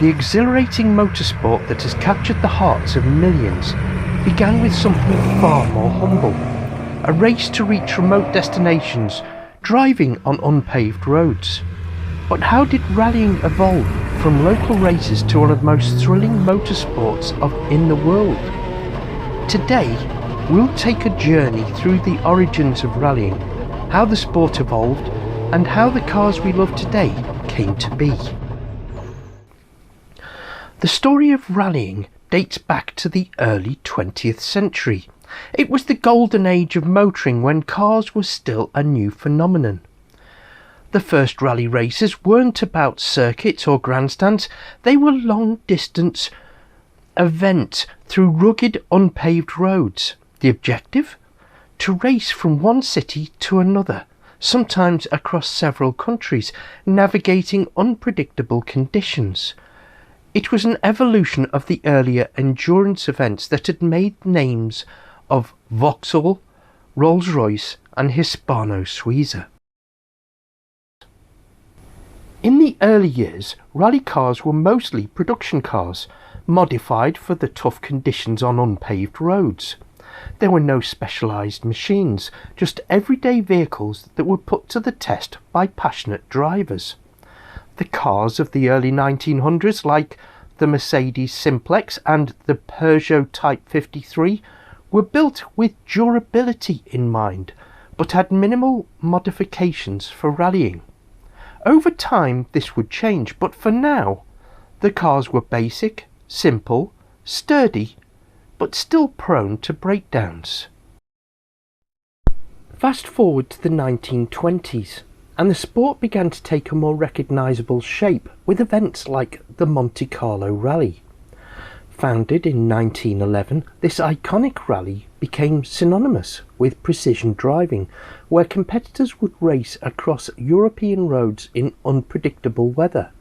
The exhilarating motorsport that has captured the hearts of millions began with something far more humble. A race to reach remote destinations, driving on unpaved roads. But how did rallying evolve from local races to one of the most thrilling motorsports in the world? Today, we'll take a journey through the origins of rallying, how the sport evolved, and how the cars we love today came to be. The story of rallying dates back to the early 20th century. It was the golden age of motoring when cars were still a new phenomenon. The first rally races weren't about circuits or grandstands, they were long-distance events through rugged, unpaved roads. The objective? To race from one city to another, sometimes across several countries, navigating unpredictable conditions. It was an evolution of the earlier endurance events that had made names of Vauxhall, Rolls-Royce and Hispano-Suiza. In the early years, rally cars were mostly production cars, modified for the tough conditions on unpaved roads. There were no specialised machines, just everyday vehicles that were put to the test by passionate drivers. The cars of the early 1900s, like the Mercedes Simplex and the Peugeot Type 53, were built with durability in mind, but had minimal modifications for rallying. Over time this would change, but for now the cars were basic, simple, sturdy, but still prone to breakdowns. Fast forward to the 1920s, and the sport began to take a more recognisable shape with events like the Monte Carlo Rally. Founded in 1911, this iconic rally became synonymous with precision driving, where competitors would race across European roads in unpredictable weather.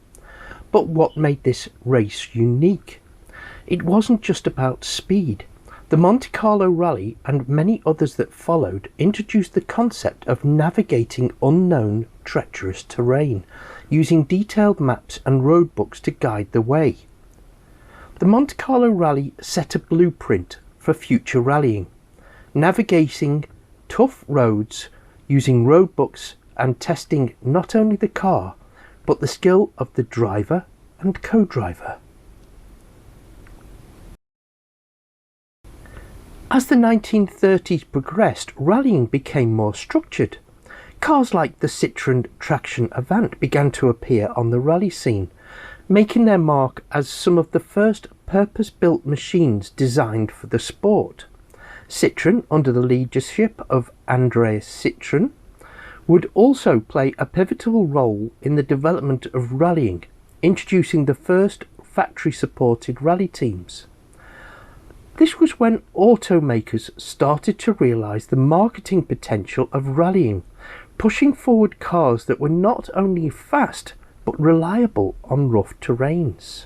But what made this race unique? It wasn't just about speed. The Monte Carlo Rally and many others that followed introduced the concept of navigating unknown, treacherous terrain, using detailed maps and road books to guide the way. The Monte Carlo Rally set a blueprint for future rallying, navigating tough roads using road books and testing not only the car, but the skill of the driver and co-driver. As the 1930s progressed, rallying became more structured. Cars like the Citroën Traction Avant began to appear on the rally scene, making their mark as some of the first purpose-built machines designed for the sport. Citroën, under the leadership of Andreas Citroën, would also play a pivotal role in the development of rallying, introducing the first factory-supported rally teams. This was when automakers started to realise the marketing potential of rallying, pushing forward cars that were not only fast but reliable on rough terrains.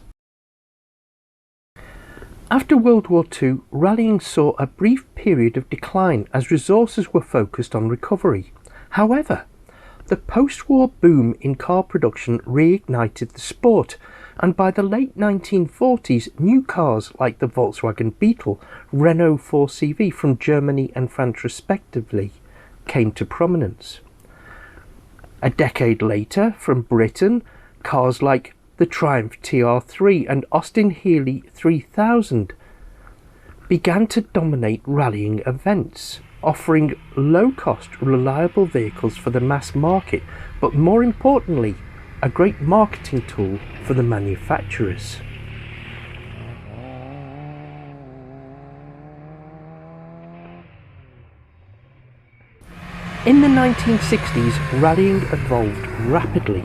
After World War II, rallying saw a brief period of decline as resources were focused on recovery. However, the post-war boom in car production reignited the sport, and by the late 1940s, new cars like the Volkswagen Beetle, Renault 4CV from Germany and France respectively came to prominence. A decade later, from Britain, cars like the Triumph TR3 and Austin Healey 3000 began to dominate rallying events, offering low-cost, reliable vehicles for the mass market, but more importantly, a great marketing tool for the manufacturers. In the 1960s, rallying evolved rapidly.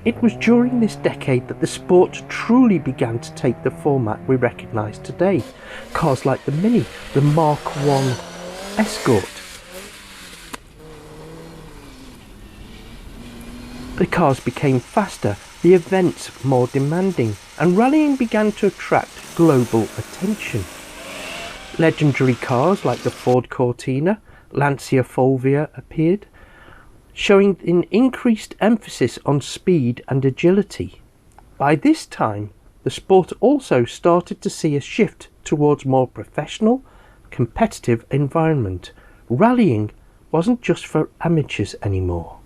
It was during this decade that the sport truly began to take the format we recognise today. Cars like the Mini, the Mark I Escort. The cars became faster, the events more demanding, and rallying began to attract global attention. Legendary cars like the Ford Cortina, Lancia Fulvia appeared, showing an increased emphasis on speed and agility. By this time, the sport also started to see a shift towards more professional, competitive environment. Rallying wasn't just for amateurs anymore.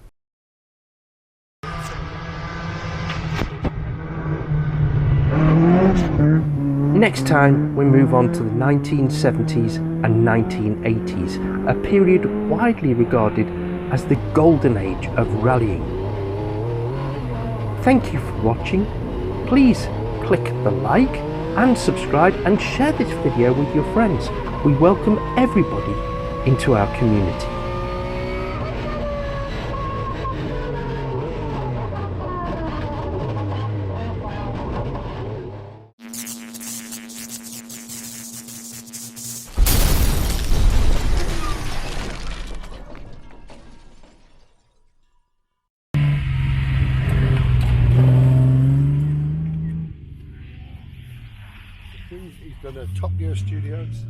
Next time we move on to the 1970s and 1980s, a period widely regarded as the golden age of rallying. Thank you for watching. Please click the like and subscribe and share this video with your friends. We welcome everybody into our community. He's done a Top Gear Studios.